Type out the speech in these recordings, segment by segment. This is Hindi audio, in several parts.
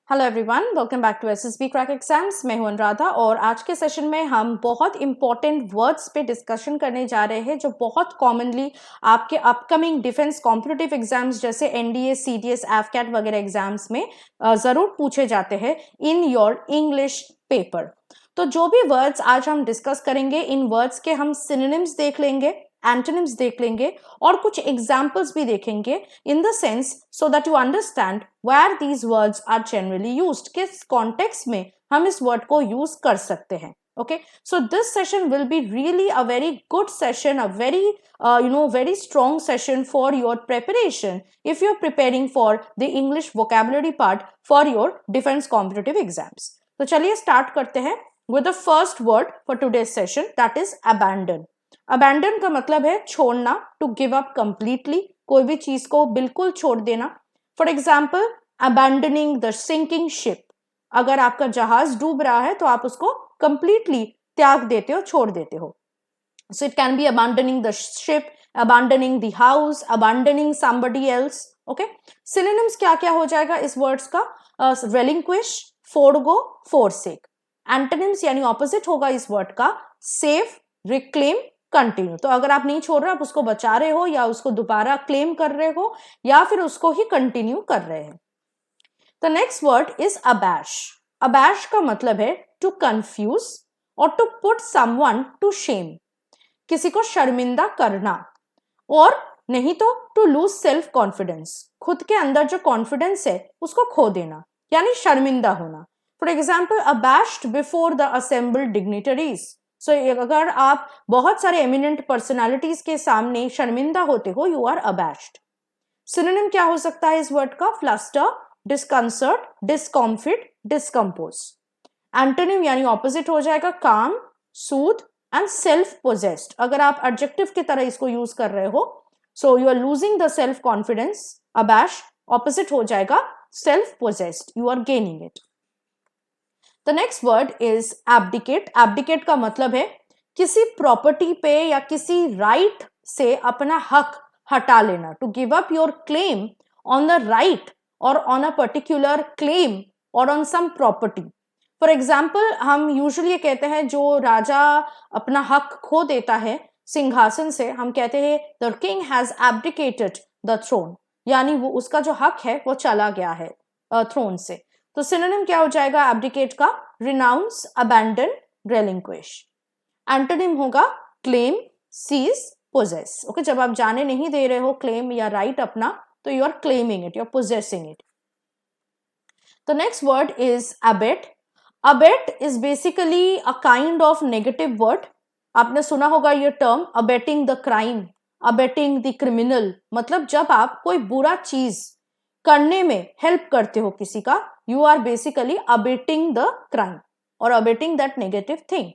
Hello everyone, welcome back to SSB crack exams. मैं हूं अनुराधा और आज के सेशन में हम बहुत इंपॉर्टेंट वर्ड्स पे डिस्कशन करने जा रहे हैं जो बहुत कॉमनली आपके अपकमिंग डिफेंस कॉम्पिटिटिव एग्जाम्स जैसे एनडीए, सीडीएस, एफकैट वगैरह एग्जाम्स में जरूर पूछे जाते हैं इन योर इंग्लिश पेपर। तो जो भी वर्ड्स आज हम डिस्कस करेंगे, इन वर्ड्स के हम सिनोनिम्स देख लेंगे, एंटोनिम्स देख लेंगे और कुछ एग्जाम्पल्स भी देखेंगे in the sense so that you understand where these words are generally used, किस कॉन्टेक्स्ट में हम इस वर्ड को यूज कर सकते हैं। Okay, so this session will be really a very good session, a very very strong session for your preparation if you're preparing for the English vocabulary part for your defense competitive exams. तो चलिए start करते हैं with the first word for today's session, that is abandon. Abandon का मतलब है छोड़ना, टू गिव अप कंप्लीटली, कोई भी चीज को बिल्कुल छोड़ देना। For example, abandoning the sinking ship, अगर आपका जहाज डूब रहा है तो आप उसको कंप्लीटली त्याग देते हो, छोड़ देते हो। So it can be abandoning the ship, abandoning the house, abandoning somebody else. Okay, synonyms क्या क्या हो जाएगा इस वर्ड्स का? Relinquish, forgo, forsake. एंटोनिम्स यानी ऑपोजिट होगा इस वर्ड का सेव, रिक्लेम, कंटिन्यू। तो अगर आप नहीं छोड़ रहे, आप उसको बचा रहे हो या उसको दोबारा क्लेम कर रहे हो या फिर उसको ही कंटिन्यू कर रहे हैं। The next word is abash. Abash का मतलब है टू कंफ्यूज और to put someone to shame, किसी को शर्मिंदा करना, और नहीं तो टू लूज सेल्फ कॉन्फिडेंस, खुद के अंदर जो कॉन्फिडेंस है उसको खो देना, यानी शर्मिंदा होना। For example, abashed before the assembled dignitaries. So अगर आप बहुत सारे एमिनेंट पर्सनालिटीज के सामने शर्मिंदा होते हो, यू आर अबैश्ड। सिनोनिम क्या हो सकता है इस वर्ड का? फ्लस्टर, डिस्कंसर्ट, डिस्कॉम्फिट, डिस्कम्पोज। एंटोनिम यानी ऑपोजिट हो जाएगा काम, सूद एंड सेल्फ पोजेस्ड। अगर आप एडजेक्टिव की तरह इसको यूज कर रहे हो, so you are losing the self confidence, abash, opposite हो जाएगा self possessed, you are gaining it. The next word is abdicate. Abdicate का मतलब है किसी प्रॉपर्टी पे या किसी राइट से अपना हक हटा लेना, to give up your claim on the right और ऑन अ पर्टिकुलर क्लेम और on some property. For example, हम यूजुअली कहते हैं जो राजा अपना हक खो देता है सिंहासन से, हम कहते हैं the king has abdicated the throne, यानी वो उसका जो हक है वो चला गया है थ्रोन से। तो सिनोनिम क्या हो जाएगा एब्डिकेट का? Renounce, abandon, relinquish. एंटोनिम होगा क्लेम, सीज, पोजेस। ओके, जब आप जाने नहीं दे रहे हो क्लेम या राइट अपना, तो you are claiming it, you are possessing it. The next word is abet. Abet is basically a kind of negative word. आपने सुना होगा ये term, abetting the crime, abetting the criminal. मतलब जब आप कोई बुरा चीज करने में हेल्प करते हो किसी का, you are basically abetting the crime और अबेटिंग दैट नेगेटिव थिंग।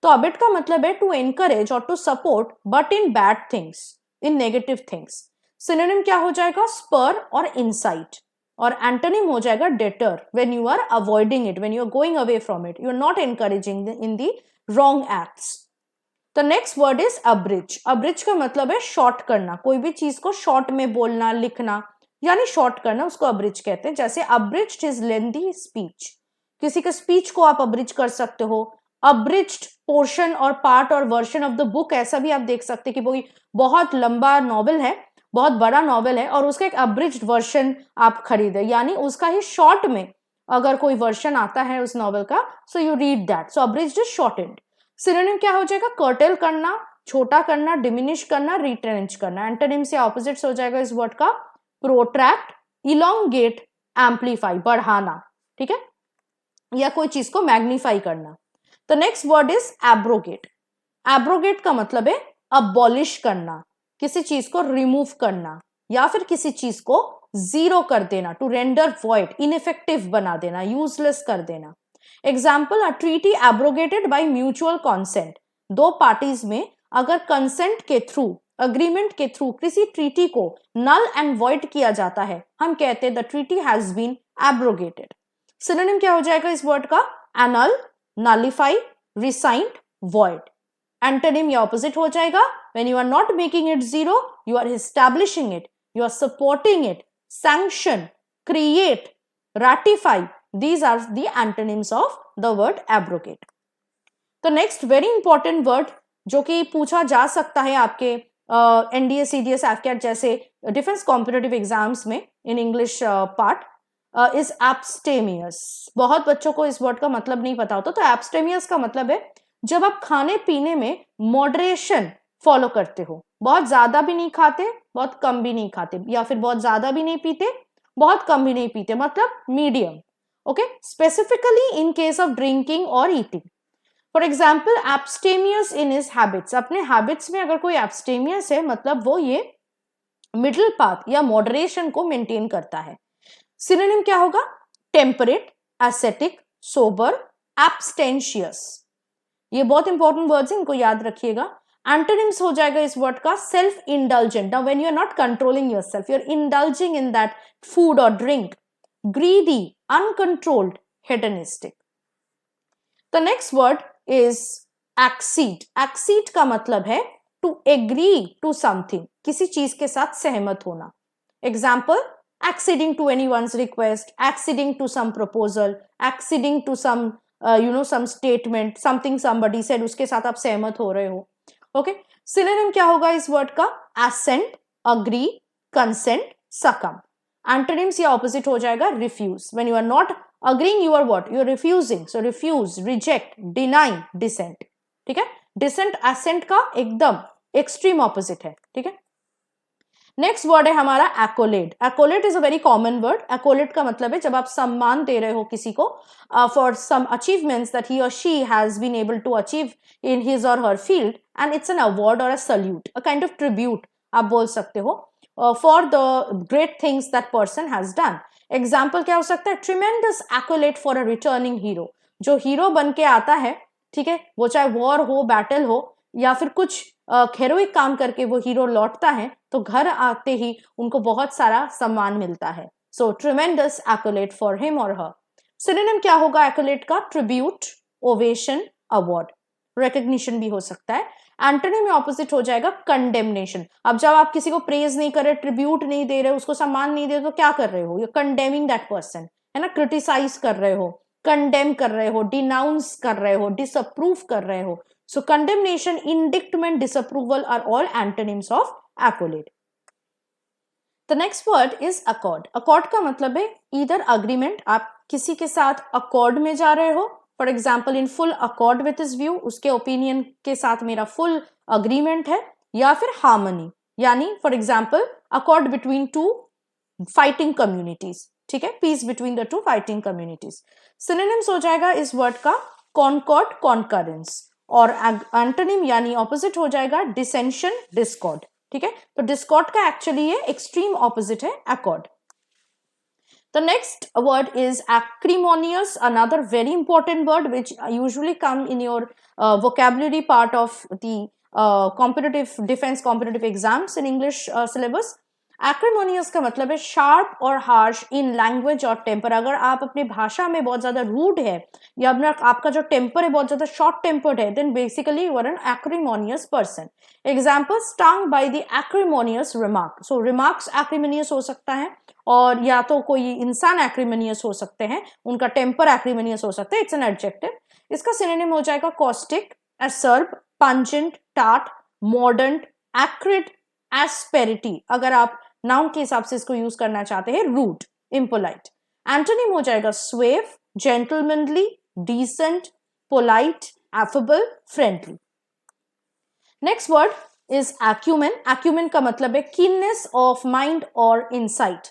तो अबेट का मतलब है टू एनकरेज और to support but in bad things, in negative things. Synonym क्या हो जाएगा? स्पर और इंसाइट। और एंटोनिम हो जाएगा deter, when you are avoiding it, when you are going away from it, you are not encouraging in the wrong acts. The next word is abridge. Abridge का मतलब है शॉर्ट करना, कोई भी चीज को शॉर्ट में बोलना, लिखना, यानी शॉर्ट करना, उसको अब्रिज कहते हैं। जैसे अब्रिज्ड हिज लेंथी स्पीच, किसी के स्पीच को आप अब्रिज कर सकते हो। अब्रिज्ड पोर्शन और पार्ट और वर्जन ऑफ द बुक, ऐसा भी आप देख सकते हैं कि वो बहुत लंबा नॉवेल है, बहुत बड़ा नॉवेल है और उसका एक अब्रिज्ड वर्जन आप खरीदे, यानी उसका ही शॉर्ट में अगर कोई वर्जन आता है उस नॉवेल का, so you read that. So abridged is shortened. Synonym क्या हो जाएगा? कर्टेल करना, छोटा करना, डिमिनिश करना, रिट्रेंच करना। एंटोनिम से ऑपोजिट्स हो जाएगा इस वर्ड का प्रोट्रैक्ट, इलोंगेट, एम्पलीफाई, बढ़ाना, ठीक है, या कोई चीज को मैग्नीफाई करना। The next word is abrogate. Abrogate का मतलब है अबॉलिश करना, किसी चीज को रिमूव करना या फिर किसी चीज को जीरो कर देना, टू रेंडर वॉइड, इनइफेक्टिव बना देना, यूजलेस कर देना। Example, a treaty abrogated by mutual consent. दो पार्टीज में अगर कंसेंट के थ्रू, अग्रीमेंट के थ्रू किसी ट्रीटी को नल एंड वॉइड किया जाता है, हम कहते हैं the treaty has been abrogated. Synonym क्या हो जाएगा इस वर्ड का? Annul, nullify, rescind, void. Antonym या ऑपोजिट हो जाएगा when you are not making it zero, you are establishing it, you are supporting it, sanction, create, ratify, These are the antonyms of the word abrogate. तो नेक्स्ट वेरी इंपॉर्टेंट वर्ड जो कि पूछा जा सकता है आपके एनडीए सीडीएस एफकेट जैसे डिफेंस कॉम्पिटिटिव एग्जाम्स में इन इंग्लिश पार्ट इज एब्स्टेमियस. बहुत बच्चों को इस वर्ड का मतलब नहीं पता होता. तो एब्स्टेमियस का मतलब है जब आप खाने पीने में मॉडरेशन फॉलो करते हो, बहुत ज्यादा भी नहीं खाते, बहुत कम भी नहीं खाते, या फिर बहुत ज्यादा भी नहीं पीते, बहुत कम भी नहीं पीते, मतलब medium. Okay, specifically in case of drinking और eating. For example abstemious in his habits. अपने हैबिट्स में अगर कोई एब्स्टेमियस है मतलब वो ये मिडिल पाथ या मॉडरेशन को मेंटेन करता है. सिनोनिम क्या होगा? Temperate, ascetic, sober, abstentious. ये बहुत इंपॉर्टेंट वर्ड्स हैं, इनको याद रखिएगा. एंटोनिम्स हो जाएगा इस वर्ड का self indulgent. Now when you are not controlling yourself, you are indulging in that food और drink. Greedy, uncontrolled, hedonistic. The next word is exceed. Exceed का मतलब है टू एग्री टू समथिंग, किसी चीज के साथ सहमत होना. Example, acceding to anyone's request, acceding to some proposal, acceding to some some statement, something somebody said, उसके साथ आप सहमत हो रहे हो. ओके, सिनोनिम क्या होगा इस वर्ड का? assent, agree, consent, succumb. Antonyms या ऑपोजिट हो जाएगा refuse. when you are not agreeing, you are what? you are refusing. so refuse, reject, deny, dissent. ठीक है, dissent assent का एकदम एक्सट्रीम ऑपोजिट है. ठीक है, नेक्स्ट वर्ड है हमारा accolade. Accolade is a very common word. Accolade का मतलब है जब आप सम्मान दे रहे हो किसी को for some achievements that he और she has been able to achieve in his और her field, and it's an award और a salute, a kind of tribute आप बोल सकते हो for the great things that person has done. Example क्या हो सकता है? Tremendous accolade for a returning hero. जो हीरो बन के आता है, ठीक है, वो चाहे वॉर हो, बैटल हो, या फिर कुछ हेरोइक काम करके वो हीरो लौटता है, तो घर आते ही उनको बहुत सारा सम्मान मिलता है. सो ट्रिमेंडस एक्कोलेड फॉर हिम और हर. सिनोनिम क्या होगा एक्कोलेड का? ट्रिब्यूट, ओवेशन, अवार्ड, रिकॉग्निशन भी हो सकता है. एंटोनिम में ऑपोजिट हो जाएगा कंडेमनेशन. अब जब आप किसी को प्रेज नहीं कर रहे, ट्रिब्यूट नहीं दे रहे, उसको सम्मान नहीं दे रहे, तो क्या कर रहे हो? यू कंडेमिंग दैट पर्सन, है ना, क्रिटिसाइज कर रहे हो, कंडेम कर रहे हो, डिनाउंस कर रहे हो, डिसअप्रूव कर रहे हो. So condemnation, indictment, disapproval are all antonyms of accolade. The next word is accord. Accord का मतलब है either agreement, आप किसी के साथ accord में जा रहे हो. For example, in full accord with his view, उसके opinion के साथ मेरा full agreement है. या फिर harmony, यानी for example, accord between two fighting communities. ठीक है, peace between the two fighting communities. Synonyms हो जाएगा इस word का concord, concurrence. और एंटोनिम यानी ऑपोजिट हो जाएगा डिसेंशन, डिस्कॉर्ड. ठीक है, तो डिस्कॉर्ड का एक्चुअली ये एक्सट्रीम ऑपोजिट है accord. The next word is acrimonious, another very important word which usually come in your vocabulary part of the competitive defense competitive exams in English syllabus. एक्रिमोनियस का मतलब है शार्प और हार्श इन लैंग्वेज और टेम्पर. अगर आप अपनी भाषा में बहुत ज्यादा रूड है या आपका जो टेम्पर है बहुत ज्यादा शॉर्ट टेम्पर्ड है, then basically you are an acrimonious person. Example, stung by the acrimonious remark. So remarks acrimonious हो सकता है, और या तो कोई इंसान एक्रिमोनियस हो सकते हैं, उनका टेम्पर एक्रिमोनियस हो सकता है. It's an adjective. इसका सिनोनिम हो जाएगा कॉस्टिक, एसर्ब, पंजेंट, टार्ट, मॉडर्न, एक्रिड, एस्पेरिटी. अगर आप नाउन के हिसाब से इसको यूज करना चाहते हैं, रूड, इम्पोलाइट. एंटोनिम हो जाएगा suave, gentlemanly, decent, polite, affable, friendly. Next word is acumen. Acumen का मतलब है कीननेस ऑफ माइंड और इनसाइट.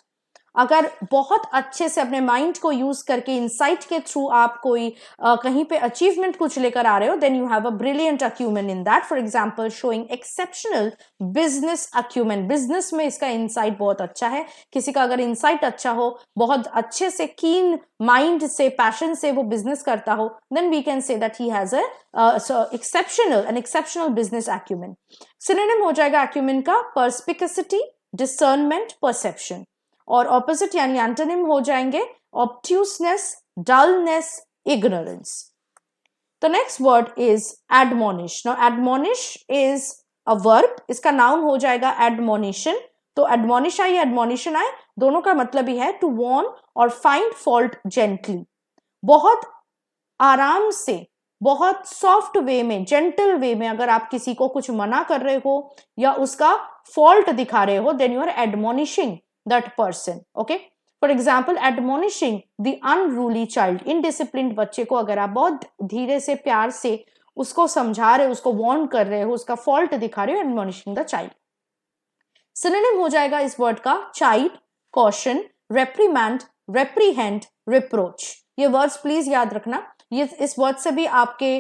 अगर बहुत अच्छे से अपने माइंड को यूज करके इनसाइट के थ्रू आप कोई कहीं पे अचीवमेंट कुछ लेकर आ रहे हो, then you have a brilliant acumen in that. For example, showing exceptional business acumen. Business में इसका इनसाइट बहुत अच्छा है. किसी का अगर इनसाइट अच्छा हो, बहुत अच्छे से कीन माइंड से, पैशन से वो बिजनेस करता हो, then we can say that he has an exceptional business acumen. Synonym हो जाएगा अक्यूमेन का पर्सपिकेसिटी, डिसर्नमेंट, परसेप्शन. और ऑपोजिट यानी एंटोनिम हो जाएंगे obtuseness, dullness, ignorance. The next word is admonish. Now admonish is a verb. इसका नाउन हो जाएगा एडमोनिशन. तो एडमोनिश आए, एडमोनिशन आए, दोनों का मतलब ही है टू वार्न और फाइंड फॉल्ट जेंटली. बहुत आराम से, बहुत सॉफ्ट वे में, जेंटल वे में अगर आप किसी को कुछ मना कर रहे हो या उसका फॉल्ट दिखा रहे हो, then you are admonishing that person. Okay, for example admonishing the unruly child. Indisciplined बच्चे को अगर आप बहुत धीरे से, प्यार से उसको समझा रहे हो, उसको वार्न कर रहे हो, उसका फॉल्ट दिखा रहे हो, एडमोनिशिंग द चाइल्ड. सिनोनिम हो जाएगा इस वर्ड का chide, caution, reprimand, reprehend, reproach. ये वर्ड्स प्लीज याद रखना. ये इस वर्ड से भी आपके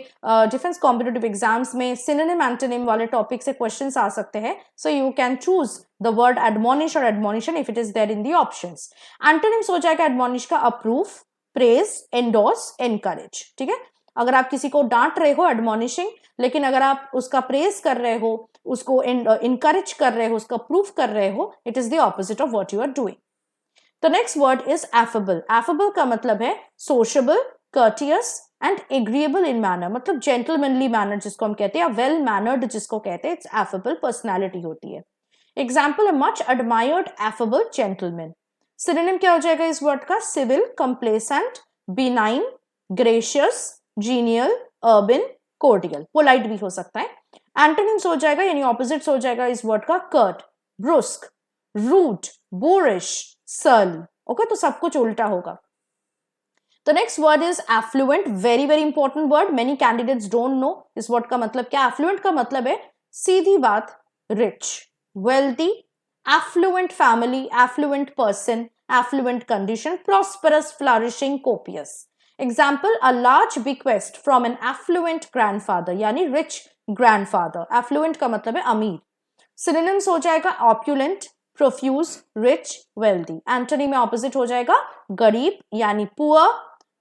डिफेंस कॉम्पिटिटिव एग्जाम्स में सिनोनिम एंटोनिम वाले टॉपिक से क्वेश्चंस आ सकते हैं. So you can choose the word admonish और admonition if it is there in the options. Antonyms हो जाएगा एडमोनिश का अप्रूव, प्रेज, एंडोर्स, एनकरेज. ठीक है, अगर आप किसी को डांट रहे हो एडमोनिशिंग, लेकिन अगर आप उसका प्रेज कर रहे हो, उसको इनकरेज कर रहे हो, उसका प्रूफ कर रहे हो, it is the opposite of what you are doing. The next word is affable. Affable का मतलब है sociable, courteous and agreeable in manner, मतलब जेंटलमैनली मैनर जिसको हम कहते हैं, या वेल मैनर्ड जिसको कहते हैं, इट्स एफेबल पर्सनैलिटी होती है. Example, much admired affable gentleman. Synonym क्या हो जाएगा इस वर्ड का? Civil, complacent, benign, gracious, genial, urban, cordial. Polite भी हो सकता है. एंटोनिम्स हो जाएगा यानी ऑपोजिट्स हो जाएगा इस वर्ड का curt, brusque, rude, boorish, surly. Okay, तो सब कुछ उल्टा होगा. The next word is affluent. Very very important word. Many candidates don't know इस word का मतलब क्या. affluent का मतलब है सीधी बात rich, wealthy, affluent family, affluent person, affluent condition, prosperous, flourishing, copious. Example, a large bequest from an affluent grandfather यानी rich grandfather. affluent का मतलब है अमीर. Synonyms हो जाएगा opulent, profuse, rich, wealthy. Antony में opposite हो जाएगा गरीब यानी poor,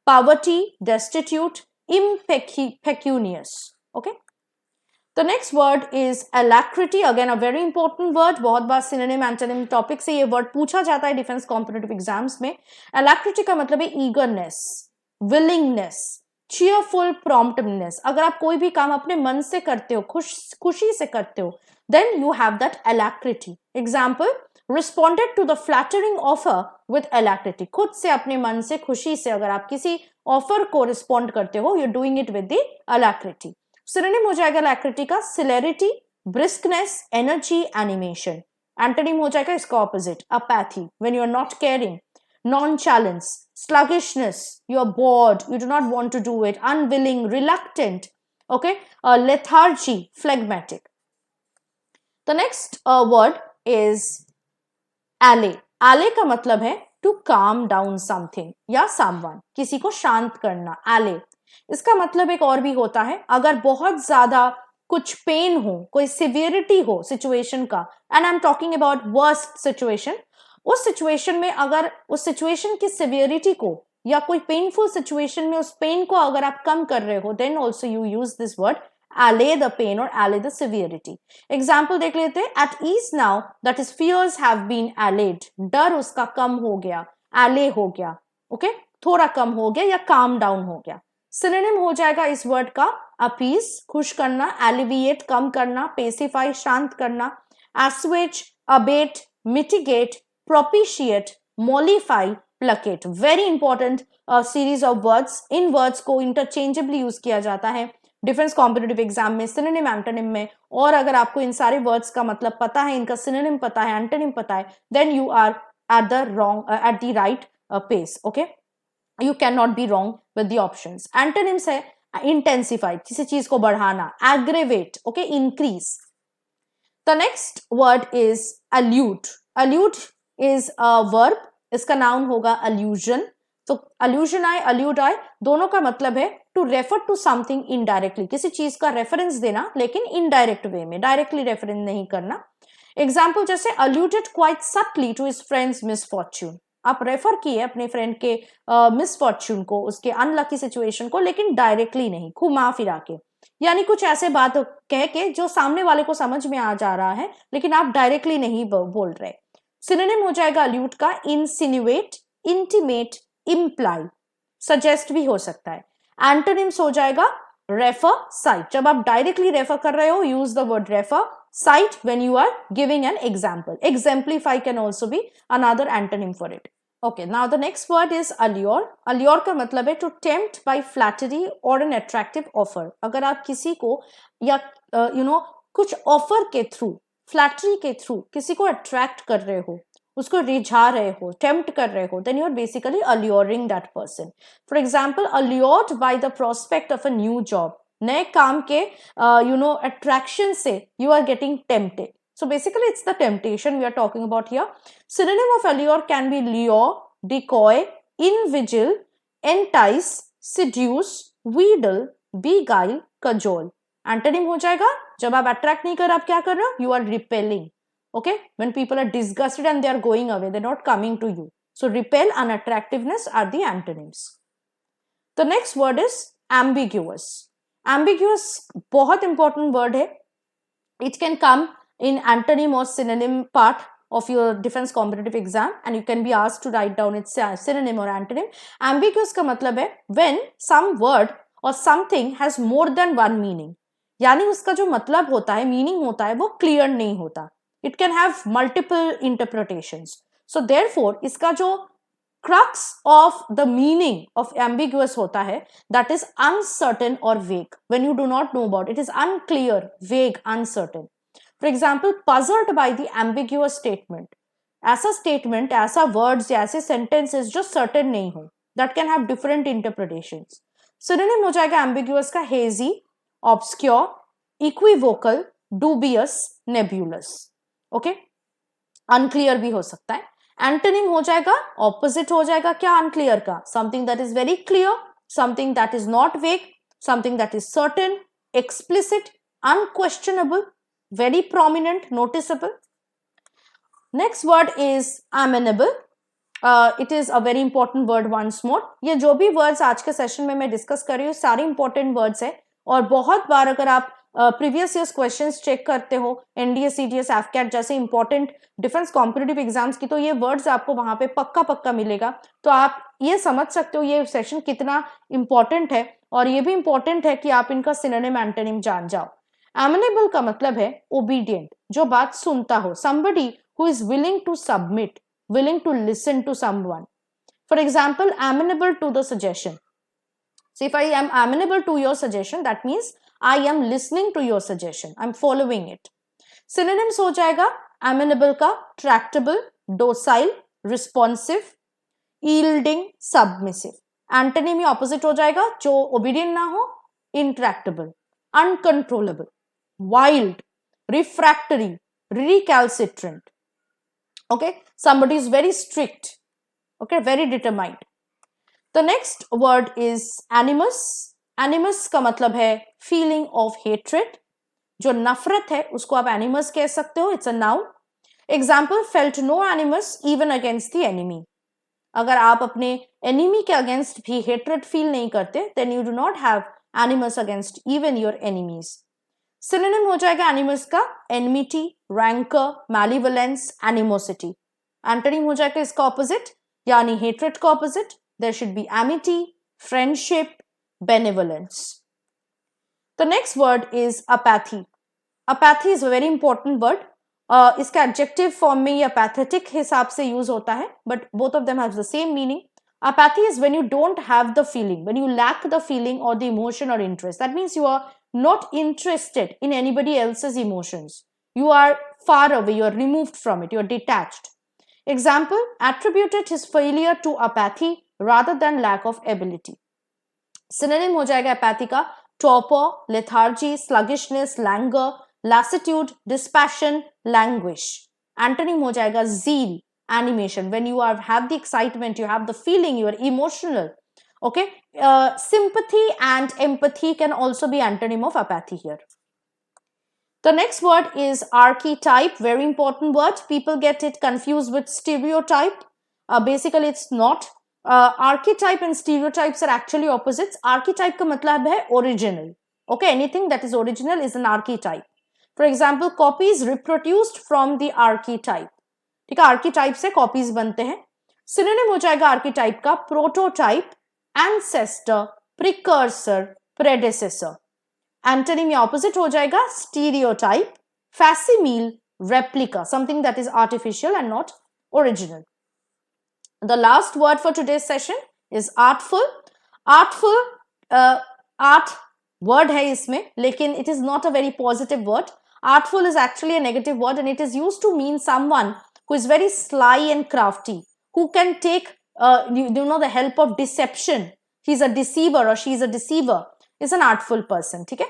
poverty, destitute, impecunious. Okay. The next word is alacrity. Again, a very important word. बहुत बार synonym, antonym topic से ये word पूछा जाता है defense competitive exams में. Alacrity का मतलब है eagerness, willingness, cheerful promptness. अगर आप कोई भी काम अपने मन से करते हो, खुशी से करते हो, then you have that alacrity. Example, responded to the flattering offer with alacrity. खुद से अपने मन से, खुशी से अगर आप किसी ऑफर को रिस्पॉन्ड करते हो, you're doing it with the alacrity. Synonym हो जाएगा alacrity का celerity, briskness, energy, animation. Antonym हो जाएगा इसका opposite, apathy, when you're not caring, nonchalance, sluggishness, you're bored, you do not want to do it, unwilling, reluctant, okay, lethargy, phlegmatic. The next word is allay. allay का मतलब है to calm down something या someone, किसी को शांत करना. allay इसका मतलब एक और भी होता है, अगर बहुत ज्यादा कुछ पेन हो, कोई सिवियरिटी हो सिचुएशन का, and I am talking about worst situation, उस सिचुएशन में अगर उस सिचुएशन की सिवियरिटी को या कोई पेनफुल सिचुएशन में उस पेन को अगर आप कम कर रहे हो, then also you use this word allay the pain or allay the severity. Example देख लेते हैं. At ease now, that is fears have been allayed. डर उसका कम हो गया, allay हो गया, okay? थोड़ा कम हो गया या calm down हो गया. Synonym हो जाएगा इस word का appease, खुश करना, alleviate, कम करना, pacify, शांत करना, assuage, abate, mitigate, propitiate, mollify, placate. Very important series of words. In words को interchangeably use किया जाता है डिफेंस कॉम्पिटिटिव एग्जाम में, सिनोनिम, एंटोनिम में. और अगर आपको इन सारे वर्ड्स का मतलब पता है, इनका सिनोनिम पता है, एंटोनिम पता है, then you are at the right pace. Okay, you can not be wrong with the options. Antonyms है इंटेंसिफाई, किसी चीज को बढ़ाना, aggravate, okay, increase. The next word is allude. Allude is a verb, इसका नाउन होगा अल्यूजन. तो अल्यूजन आए, अल्यूट आए, दोनों का मतलब है to refer to something indirectly, किसी चीज का रेफरेंस देना लेकिन इनडायरेक्ट वे में, डायरेक्टली रेफरेंस नहीं करना. एग्जाम्पल जैसे alluded quite subtly to his friend's misfortune. आप रेफर किए अपने फ्रेंड के मिसफॉर्च्यून को, उसके अनलकी सिचुएशन को, लेकिन डायरेक्टली नहीं, घुमा फिरा के, यानी कुछ ऐसे बात कह के जो सामने वाले को समझ में आ जा रहा है लेकिन आप डायरेक्टली नहीं बोल रहे. सिनोनिम हो जाएगा अल्यूट का इंसिनुएट, इंटीमेट, इम्प्लाई, सजेस्ट भी हो सकता है. एंटोनिम्स हो जाएगा रेफर, साइट. जब आप डायरेक्टली रेफर कर रहे हो, use the word refer. Cite when you are giving an example. Exemplify can also be another antonym for it. Okay, now the next word is allure. Allure का मतलब है to tempt by flattery or an attractive offer. अगर आप किसी को या कुछ ऑफर के थ्रू, फ्लैटरी के थ्रू किसी को अट्रैक्ट कर रहे हो, उसको रिझा रहे हो, टेम्प्ट कर रहे हो, then you are basically alluring that person. For example, allured by the prospect of a new job. नए काम के attraction से you are getting tempted. So basically it's the temptation we are talking about here. Synonym of allure can be lure, decoy, inveigle, entice, seduce, wheedle, beguile, cajole. Antonym हो जाएगा, जब आप attract नहीं कर रहे, आप क्या कर रहे हो? You are repelling. Okay? When people are disgusted and they are going away, they're not coming to you. So repel and attractiveness are the antonyms. The next word is ambiguous. Ambiguous बहुत important word है. It can come in antonym or synonym part of your defense competitive exam and you can be asked to write down its synonym or antonym. Ambiguous का मतलब है when some word or something has more than one meaning. यानी उसका जो मतलब होता है, meaning होता है, वो clear नहीं होता. It can have multiple interpretations. So therefore इसका जो crux of the meaning of ambiguous होता है, that is uncertain or vague. When you do not know about it, it is unclear, vague, uncertain. For example, puzzled by the ambiguous statement. ऐसा statement, ऐसा words या ऐसे sentences जो certain नहीं हो, that can have different interpretations. Synonym हो जाएगा ambiguous का hazy, obscure, equivocal, dubious, nebulous. Okay? Unclear भी हो सकता है. Antonym हो जाएगा, opposite हो जाएगा क्या unclear का? Something that is very clear, something that is not vague, something that is certain, explicit, unquestionable, very prominent, noticeable. Next word is amenable. It is a very important word once more. ये जो भी words आज के session में मैं discuss कर रही हूँ सारे important words है और बहुत बार अगर आप प्रीवियस ईयर्स क्वेश्चंस चेक करते हो एनडीए सीडीएस एफकैट जैसे इंपॉर्टेंट डिफेंस कॉम्पिटिटिव एग्जाम्स की तो ये वर्ड्स आपको वहां पे पक्का मिलेगा तो आप ये समझ सकते हो ये सेशन कितना इंपॉर्टेंट है और ये भी इंपॉर्टेंट है कि आप इनका सिनोनिम एंटोनिम जान जाओ. एमेनेबल का मतलब है ओबीडियंट, जो बात सुनता हो, somebody who is willing to submit, willing to listen to someone. For example, amenable to the suggestion. So if I am amenable to your suggestion, that means I am listening to your suggestion, I'm following it. Synonyms हो जाएगा amenable का tractable, docile, responsive, yielding, submissive. Antonym ही opposite हो जाएगा, जो obedient ना हो, intractable, uncontrollable, wild, refractory, recalcitrant. Okay, somebody is very strict, okay, very determined. The next word is animus. Animus का मतलब है feeling of hatred. जो नफरत है उसको आप animus कह सकते हो. It's a noun. Example, felt no animus even against the enemy. अगर आप अपने enemy के against भी hatred feel नहीं करते, then you do not have animus against even your enemies. Synonym हो जाएगा animus का enmity, rancor, malevolence, animosity. Antonym हो जाएगा इसका opposite, यानी hatred का opposite. There should be amity, friendship, benevolence. The next word is apathy. Apathy is a very important word. इसका adjective form में ये apathetic हिसाब से use होता है, but both of them have the same meaning. Apathy is when you don't have the feeling, when you lack the feeling or the emotion or interest. That means you are not interested in anybody else's emotions. You are far away, you are removed from it, you are detached. Example, attributed his failure to apathy rather than lack of ability. Synonym हो जाएगा apathy का torpor, lethargy, sluggishness, languor, lassitude, dispassion, languish. Antonym हो जाएगा zeal, animation. When you have the excitement, you have the feeling, you are emotional. Okay, sympathy and empathy can also be antonym of apathy here. The next word is archetype, very important word. People get it confused with stereotype. Basically, it's not. Archetype and stereotypes are actually opposites. Archetype का मतलब है original. Okay, anything that is original is an archetype. For example, copies reproduced from the archetype. ठीक है, archetype से copies बनते हैं. Synonym हो जाएगा archetype का prototype, ancestor, precursor, predecessor. Antonym या opposite हो जाएगा stereotype, facsimile, replica, something that is artificial and not original. The last word for today's session is artful. Artful, art word है इसमें, लेकिन it is not a very positive word. Artful is actually a negative word and it is used to mean someone who is very sly and crafty, who can take the help of deception. He's a deceiver or she is a deceiver, is an artful person. ठीक है.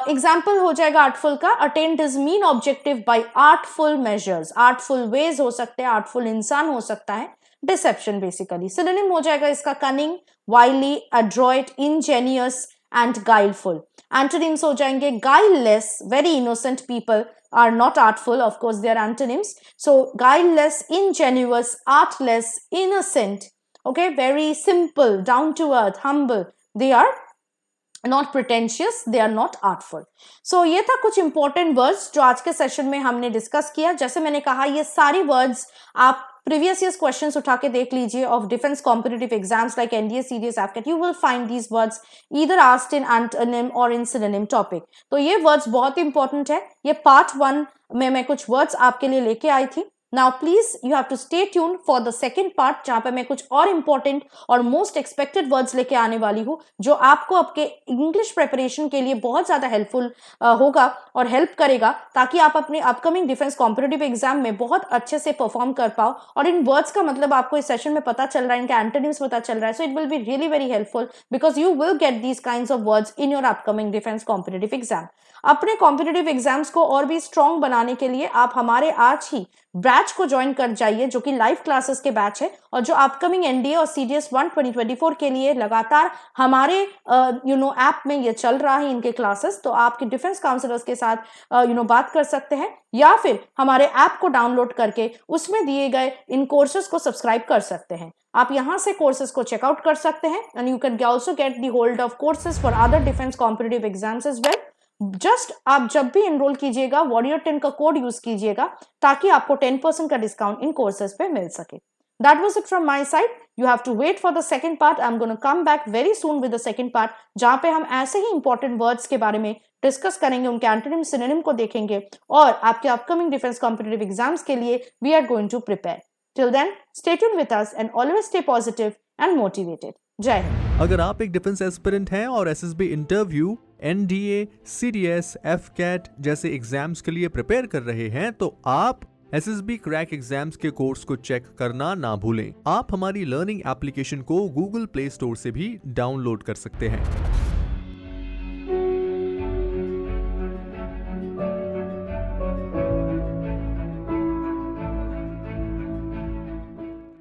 एग्जाम्पल हो जाएगा आर्टफुल का, attend his mean objective by artful measures. Artful ways हो सकते हैं, आर्टफुल इंसान हो सकता है, डिसेप्शन बेसिकली. सिनोनिम हो जाएगा इसका cunning, wily, adroit, ingenious and guileful. Antonyms हो जाएंगे guileless, very innocent people are not artful, of course they are antonyms. So guileless, ingenuous, artless, innocent, okay, very simple, down to earth, humble, they are not pretentious, they are not artful. So ये था कुछ important words जो आज के सेशन में हमने डिस्कस किया. जैसे मैंने कहा ये सारी वर्ड्स आप प्रीवियस ईयर्स क्वेश्चंस उठा के देख लीजिए of defence competitive exams like NDA, CDS, AFCAT. You will find these words either asked in antonym और इन सिनोनिम टॉपिक. तो ये वर्ड्स बहुत इंपॉर्टेंट है. ये पार्ट 1 में मैं कुछ वर्ड्स आपके लिए लेके आई थी. Now please you have to stay tuned for the second part जहाँ पे मैं कुछ और important और most expected words लेके आने वाली हूँ जो आपको आपके इंग्लिश प्रिपरेशन के लिए बहुत ज़्यादा हेल्पफुल होगा और हेल्प करेगा ताकि आप अपने अपकमिंग डिफेंस कॉम्पिटिटिव एग्जाम में बहुत अच्छे से परफॉर्म कर पाओ. और इन वर्ड्स का मतलब आपको इस सेशन में पता चल रहा है, इनके एंटोनिम्स पता चल रहा है. So it will be really very helpful because you will get these kinds of words in your upcoming defence competitive exam. अपने कॉम्पिटिटिव एग्जाम्स को और भी स्ट्रॉन्ग बनाने के लिए आप हमारे आज ही बैच को ज्वाइन कर जाइए जो कि लाइव क्लासेस के बैच है और जो अपकमिंग एनडीए और सीडीएस 1 2024 के लिए लगातार हमारे ऐप में ये चल रहा है इनके क्लासेस. तो आपके डिफेंस काउंसलर्स के साथ बात कर सकते हैं या फिर हमारे ऐप को डाउनलोड करके उसमें दिए गए इन कोर्सेज को सब्सक्राइब कर सकते हैं. आप यहां से कोर्सेज को चेकआउट कर सकते हैं and you can also get the hold of courses for other defence competitive exams as well. Just आप जब भी एनरोल कीजिएगा वॉरियर 10 का कोड यूज कीजिएगा ताकि आपको 10% का डिस्काउंट इन कोर्सेज पे मिल सके. That was it from my side. You have to wait for the second part. I'm going to come back very soon with the second part जहाँ पे हम ऐसे ही important words के बारे में डिस्कस करेंगे, उनके एंटोनिम सिनोनिम को देखेंगे और आपके अपकमिंग डिफेंस कॉम्पिटिटिव एग्जाम्स के लिए we are going to prepare. Till then, stay tuned with us and always stay positive and motivated. जय हिंद. अगर आप एक डिफेंस एस्पिरेंट हैं और एसएसबी इंटरव्यू, एनडीए, सीडीएस, एफकेट जैसे एग्जाम्स के लिए प्रिपेयर कर रहे हैं तो आप एसएसबी क्रैक एग्जाम्स के कोर्स को चेक करना ना भूलें. आप हमारी लर्निंग एप्लीकेशन को गूगल प्ले स्टोर से भी डाउनलोड कर सकते हैं.